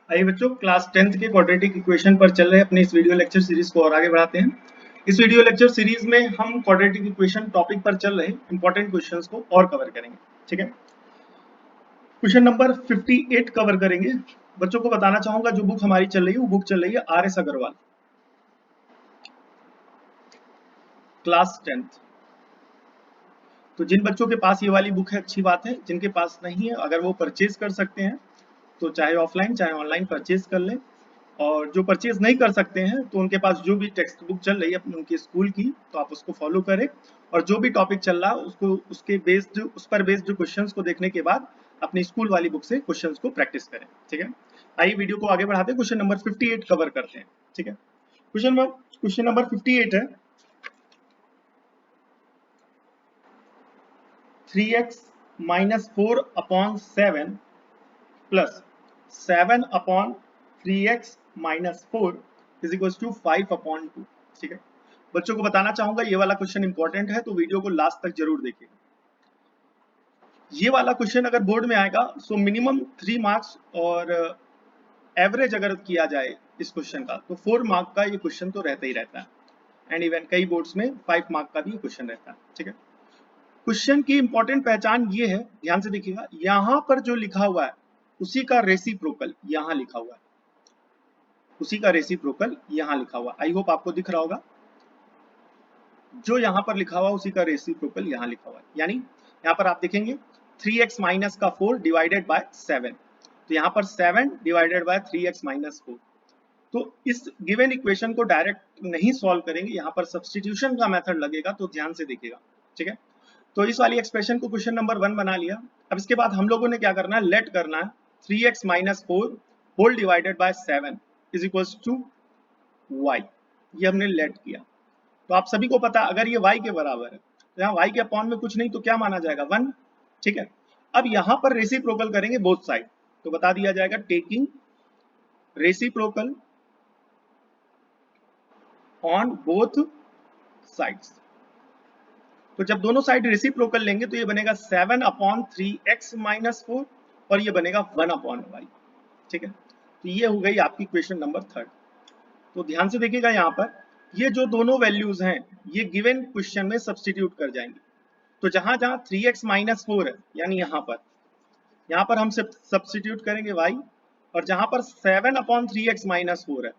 आइए बच्चों, class 10th के क्वाड्रेटिक इक्वेशन पर चल रहे अपने इस वीडियो लेक्चर सीरीज को और आगे बढ़ाते हैं। इस वीडियो लेक्चर सीरीज में हम क्वाड्रेटिक इक्वेशन टॉपिक पर चल रहे इंपॉर्टेंट क्वेश्चंस को और कवर करेंगे। ठीक है, क्वेश्चन नंबर 58 कवर करेंगे। बच्चों को बताना चाहूंगा जो बुक हमारी चल रही है वो बुक चल रही है RS अग्रवाल, क्लास 10th। तो जिन बच्चों के पास ये वाली बुक है अच्छी बात है, जिनके पास नहीं है अगर वो परचेज कर सकते हैं तो चाहे ऑफलाइन चाहे ऑनलाइन परचेज कर लें। और जो परचेज नहीं कर सकते हैं तो उनके पास जो भी टेक्स्ट बुक चल रही है अपनी उनकी स्कूल की, तो आप उसको फॉलो करें और जो भी टॉपिक चल रहा है उसको उसके बेस्ड उस पर बेस्ड क्वेश्चंस को देखने के बाद अपनी स्कूल वाली बुक से क्वेश्चंस को प्रैक्टिस करें। ठीक है, आइए वीडियो को आगे बढ़ाते हैं, क्वेश्चन नंबर 58 कवर करते हैं। ठीक है, क्वेश्चन नंबर 58 है 3x minus 4 upon 7 plus 7 upon 3x minus 4 is equal to 5 upon 2। ठीक है, बच्चों को बताना चाहूंगा ये वाला क्वेश्चन इंपॉर्टेंट है तो वीडियो को लास्ट तक जरूर देखिए। ये वाला क्वेश्चन अगर बोर्ड में आएगा सो मिनिमम 3 मार्क्स और एवरेज अगर किया जाए इस क्वेश्चन का तो 4 मार्क का ये क्वेश्चन तो रहता ही रहता है, एंड इवन कई बोर्ड्स में 5 मार्क का भी क्वेश्चन रहता है। ठीक है, क्वेश्चन की इंपॉर्टेंट पहचान ये है, ध्यान से देखिएगा, यहां पर जो लिखा हुआ है उसी का रेसिप्रोकल यहां लिखा हुआ है, उसी का रेसिप्रोकल यहां लिखा हुआ। आई होप आपको दिख रहा होगा, जो यहां पर लिखा हुआ उसी का रेसिप्रोकल यहां लिखा हुआ है। यानी यहां पर आप देखेंगे 3x माइनस का 4 डिवाइडेड बाय 7, तो यहां पर 7 डिवाइडेड बाय 3x माइनस 4। तो इस गिवन इक्वेशन को डायरेक्ट नहीं सॉल्व करेंगे, यहां पर सब्स्टिट्यूशन का मेथड लगेगा, तो ध्यान से देखिएगा। ठीक है, तो इस वाली एक्सप्रेशन को क्वेश्चन नंबर 1 बना लिया। अब इसके बाद हम लोगों ने क्या करना है, लेट करना है 3x minus 4 whole divided by 7 is equal to y। ये हमने लेट किया, तो आप सभी को पता अगर ये y के बराबर है तो यहाँ y के अपॉन में कुछ नहीं तो क्या माना जाएगा 1। ठीक है, अब यहाँ पर रेसिप्रोकल करेंगे बोथ साइड, तो बता दिया जाएगा taking reciprocal on both sides. तो जब दोनों साइड रेसिप्रोकल लेंगे तो ये बनेगा 7 अपॉन 3x माइनस 4 और ये बनेगा 1 अपॉन y। ठीक है, तो ये हो गई आपकी क्वेश्चन नंबर 3। तो ध्यान से देखिएगा, यहाँ पर ये जो दोनों वैल्यूज हैं ये गिवन क्वेश्चन में सब्स्टिट्यूट कर जाएंगे। तो जहां जहां 3x माइनस 4 है यानी यहाँ पर हम सब्स्टिट्यूट करेंगे y, और जहां पर 7 अपॉन 3x माइनस 4 है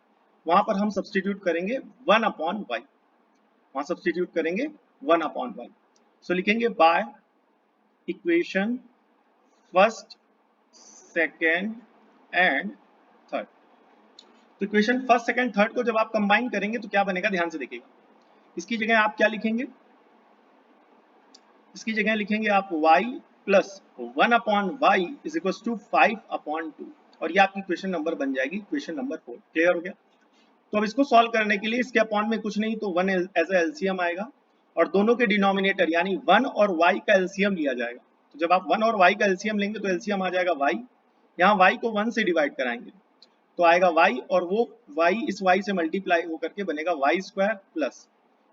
वहां पर हम सब्स्टिट्यूट करेंगे 1 अपॉन y, वहां सब्स्टिट्यूट करेंगे 1 अपॉन y। सो लिखेंगे by equation first second and third. तो इक्वेशन फर्स्ट सेकेंड थर्ड को जब आप कंबाइन करेंगे तो क्या बनेगा, ध्यान से देखिएगा। इसकी जगह आप क्या लिखेंगे, इसकी जगह लिखेंगे आप y plus 1 upon Y is equal to 5 upon 2, और ये आपकी क्वेश्चन नंबर बन जाएगी क्वेश्चन नंबर 4। क्लियर हो गया। तो अब इसको सॉल्व करने के लिए इसके अपॉन में कुछ नहीं तो 1 एज ए एलसीएम आएगा और दोनों के डिनोमिनेटर यानी 1 और y का एलसीएम लिया जाएगा। तो जब आप 1 और y का एलसीएम लेंगे तो एलसीएम आ जाएगा y, यहाँ y को 1 से डिवाइड कराएंगे तो आएगा y, और वो y इस y से मल्टीप्लाई होकर के बनेगा y स्क्वायर प्लस,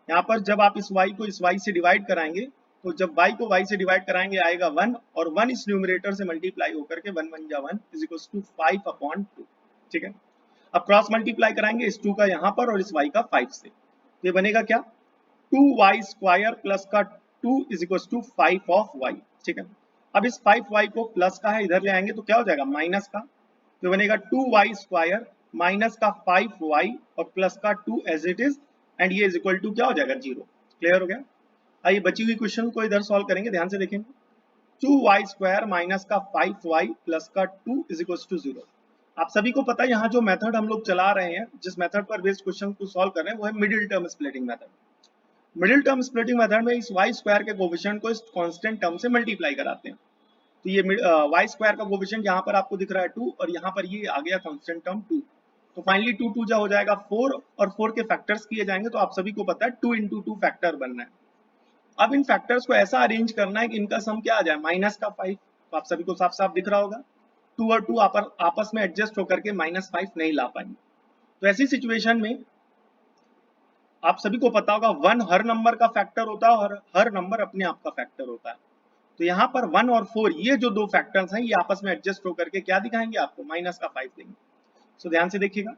यहाँ पर जब आप इस y को इस y से डिवाइड कराएंगे तो जब y को y से डिवाइड कराएंगे आएगा 1, और 1 इस न्यूमरेटर से मल्टीप्लाई होकर के 1 1 जा 1 इज इक्वल टू 5 अपॉन 2। ठीक है, अब क्रॉस मल्टीप्लाई कराएंगे इस 2 का यहाँ पर और इस y का 5 से, तो ये बनेगा क्या 2y स्क्वायर प्लस का 2 is equal to 5 of y। ठीक है, अब इस 5y को प्लस का है इधर ले आएंगे तो क्या हो जाएगा माइनस का, तो बनेगा 2y स्क्वायर माइनस का 5y और प्लस का 2 एज इट इज, एंड ये इज इक्वल टू क्या हो जाएगा 0। क्लियर हो गया। आइए बची हुई क्वेश्चन को इधर सॉल्व करेंगे, ध्यान से देखेंगे। 2y स्क्वायर माइनस का 5y प्लस का 2 इज इक्वल टू 0। आप सभी को पता है यहाँ जो मेथड हम लोग चला रहे हैं, जिस मेथड पर बेस्ड क्वेश्चन को सॉल्व कर रहे हैं वो है middle term splitting method. Middle term splitting method में इस y स्क्वायर के कोएफिशिएंट को इस कांस्टेंट टर्म से मल्टीप्लाई कराते हैं। तो ये y स्क्वायर का कोएफिशिएंट यहाँ पर आपको दिख रहा है 2 और यहाँ पर ये आ गया कांस्टेंट टर्म 2, तो फाइनली 2 2 जा हो जाएगा 4 और 4 के फैक्टर्स किए जाएंगे तो आप सभी को पता है 2 इंटू 2 फैक्टर बनना है। अब इन फैक्टर्स को ऐसा अरेंज करना है कि इनका सम क्या आ जाए माइनस का 5, तो आप सभी को साफ साफ दिख रहा होगा 2 और 2 आपस में एडजस्ट होकर के -5 नहीं ला पाएंगे। तो ऐसी सिचुएशन में आप सभी को पता होगा 1 हर नंबर का फैक्टर होता है और हर नंबर अपने आप का फैक्टर होता है। तो यहाँ पर 1 और 4 ये जो दो फैक्टर्स हैं ये आपस में एडजस्ट होकर के क्या दिखाएंगे आपको -5 देंगे। सो ध्यान से देखिएगा,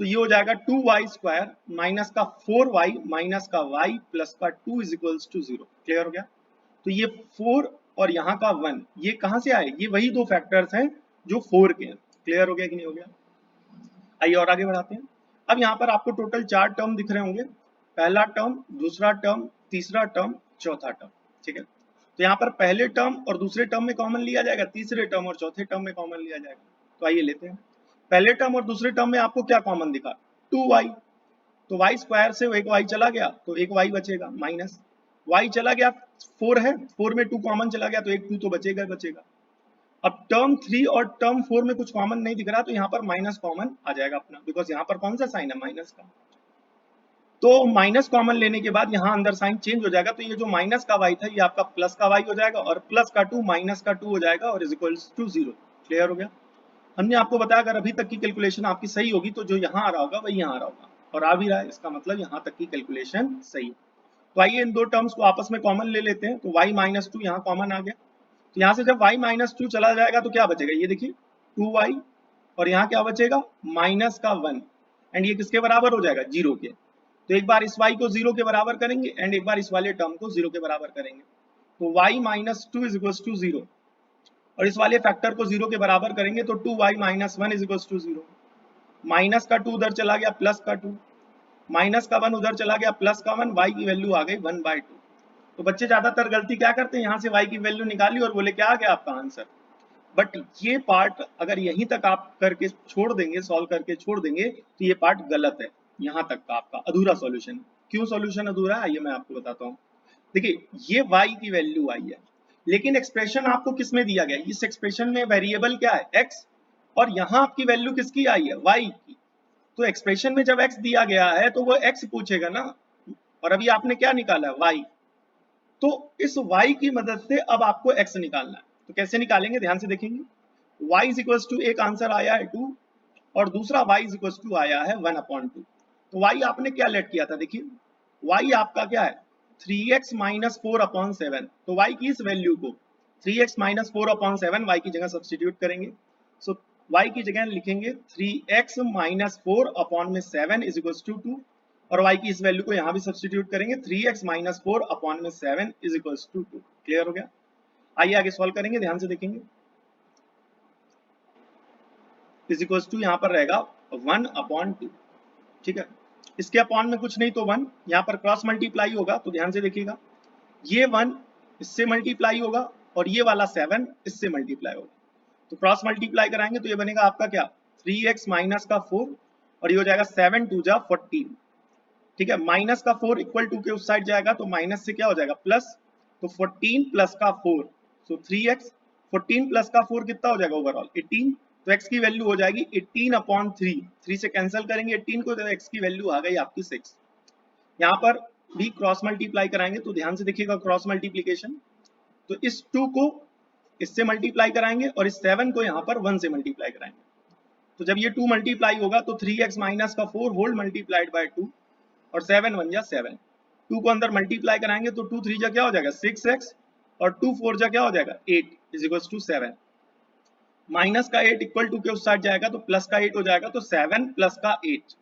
तो ये हो जाएगा 2y² माइनस का 4y माइनस का y प्लस का 2 इज इक्वल्स टू 0। क्लियर हो गया। तो ये 4 और यहाँ का 1 ये कहाँ से आए, ये वही दो फैक्टर्स हैं जो 4 के हैं। क्लियर हो गया कि नहीं हो गया। आइए और आगे बढ़ाते हैं। अब यहाँ पर आपको टोटल 4 टर्म दिख रहे होंगे, पहला टर्म, दूसरा टर्म, तीसरा टर्म, चौथा टर्म। ठीक है, तो यहाँ पर पहले टर्म और दूसरे टर्म में कॉमन लिया जाएगा, तीसरे टर्म और चौथे टर्म में कॉमन लिया जाएगा। तो आइए लेते हैं। पहले टर्म और दूसरे टर्म में आपको क्या कॉमन दिखा, 2y, तो y² से एक y चला गया तो एक y बचेगा, माइनस y चला गया 4 है, 4 में 2 कॉमन चला गया तो एक 2 तो बचेगा बचेगा। अब टर्म 3 और टर्म 4 में कुछ कॉमन नहीं दिख रहा तो यहाँ पर माइनस कॉमन आ जाएगा अपना, बिकॉज यहाँ पर कौन सा साइन है, माइनस का। तो माइनस कॉमन लेने के बाद यहाँ अंदर साइन चेंज हो जाएगा, तो ये जो माइनस का y था ये आपका प्लस का y हो जाएगा, और प्लस का 2 माइनस का 2 हो जाएगा, और इज इक्वल्स टू 0। क्लियर हो गया। हमने आपको बताया अगर अभी तक की कैलकुलेशन आपकी सही होगी तो जो यहाँ आ रहा होगा वही यहाँ आ रहा होगा, और आ भी रहा है, इसका मतलब यहाँ तक की कैलकुलेशन सही है। तो आइए इन दो टर्म्स को आपस में कॉमन ले लेते हैं। तो y माइनस 2 यहाँ कॉमन आ गया, तो यहाँ से जब y माइनस 2 चला जाएगा तो क्या बचेगा, ये देखिए 2y, और यहाँ क्या बचेगा माइनस का 1, एंड ये किसके बराबर हो जाएगा, 0 के। तो एक बार इस y को 0 के बराबर करेंगे एंड एक बार इस वाले टर्म को 0 के बराबर करेंगे, तो y minus 2 is equal to 0, और इस वाले फैक्टर को 0 के बराबर करेंगे तो 2y minus 1 is equal to 0। Minus का 2 उधर चला गया, प्लस का 2, माइनस का 1 उधर चला गया, प्लस का 1, y की वैल्यू आ गई 1/2। तो बच्चे ज्यादातर गलती क्या करते हैं, यहाँ से y की वैल्यू निकाली और बोले क्या आ गया आपका आंसर। बट ये पार्ट अगर यहीं तक आप करके छोड़ देंगे, सॉल्व करके छोड़ देंगे, तो ये पार्ट गलत है, यहाँ तक का आपका अधूरा सॉल्यूशन। क्यों सॉल्यूशन अधूरा है, आइए मैं आपको बताता हूँ। देखिए ये y की वैल्यू आई है, लेकिन एक्सप्रेशन आपको किस में दिया गया, इस एक्सप्रेशन में वेरिएबल क्या है, x, और यहाँ आपकी वैल्यू किसकी आई है, y की। तो एक्सप्रेशन में जब x दिया गया है तो वो x पूछेगा ना, और अभी आपने क्या निकाला है, y। तो इस y की मदद से अब आपको x निकालना है। तो कैसे निकालेंगे, ध्यान से देखेंगे। y इज इक्वल टू, एक आंसर आया है 2, और दूसरा y इज इक्वल टू आया है 1/2। तो y आपने क्या लेट किया था, देखिए y आपका क्या है 3x माइनस 4/7। तो y की इस वैल्यू को 3x माइनस 4/7 y की जगह सब्सटीट्यूट करेंगे। सो y की जगह लिखेंगे 3x minus 4/7 is equal to 2, और y की इस वैल्यू को यहाँ भी सब्सटीट्यूट करेंगे, 3x minus 4/7 is equal to 2। Clear हो गया। आइए आगे सॉल्व करेंगे, ध्यान से देखेंगे। इज इक्वल टू यहाँ पर रहेगा 1/2। ठीक है, इसके अपॉन में कुछ नहीं तो 1, यहाँ पर क्रॉस मल्टीप्लाई होगा, तो ध्यान से देखिएगा, ये 1 इससे मल्टीप्लाई होगा और ये वाला 7 इससे मल्टीप्लाई होगा। तो क्रॉस मल्टीप्लाई कराएंगे तो ये बनेगा आपका क्या 3x माइनस का 4, और ये हो जाएगा 7 2 जा 14। ठीक है, माइनस का 4 इक्वल टू के उस साइड जाएगा तो माइनस से क्या हो जाएगा प्लस, तो 14 प्लस का 4, सो 3x, 14 प्लस का 4 कितना हो जाएगा ओवरऑल 18। तो x की वैल्यू हो जाएगी 18/3, 3 से कैंसिल करेंगे 18 को, तो x की वैल्यू आ गई आपकी 6। यहाँ पर भी क्रॉस मल्टीप्लाई कराएंगे, तो ध्यान से देखिएगा क्रॉस मल्टीप्लीकेशन, तो इस 2 को इससे मल्टीप्लाई कराएंगे और इस 7 को यहाँ पर 1 से मल्टीप्लाई कराएंगे। तो जब ये 2 मल्टीप्लाई होगा तो 3x माइनस का 4 होल मल्टीप्लाइड बाय 2, और 7 1 जा 7, 2 को अंदर मल्टीप्लाई कराएंगे तो 2 3 जा क्या हो जाएगा 6x, और 2 4 जा क्या हो जाएगा 8 इज इक्वल टू 7। माइनस का 8 इक्वल टू के उस साइड जाएगा तो प्लस का 8 हो जाएगा, तो 7 प्लस का 8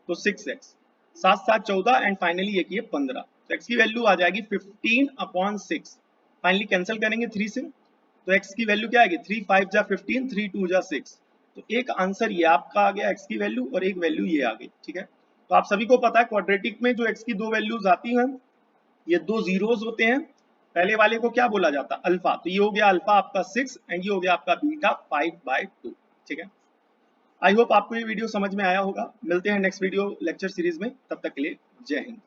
तो 6x, 7 7 14, एंड फाइनली ये 15। तो x की वैल्यू आ जाएगी 15/6। फाइनली कैंसिल करेंगे 3 से, तो x की वैल्यू क्या आएगी 3 5 जा 15, 3 2 जा 6। तो एक आंसर ये आपका आ गया x की वैल्यू, और एक वैल्यू ये आ गई। ठीक है, तो आप सभी को पता है क्वाड्रेटिक में जो x की दो वैल्यूज आती हैं ये दो जीरोस होते हैं, पहले वाले को क्या बोला जाता है अल्फा, तो ये हो गया अल्फा आपका 6, एंड ये हो गया आपका बीटा 5/2। ठीक है, आई होप आपको ये वीडियो समझ में आया होगा। मिलते हैं नेक्स्ट वीडियो लेक्चर सीरीज में, तब तक के लिए जय हिंद।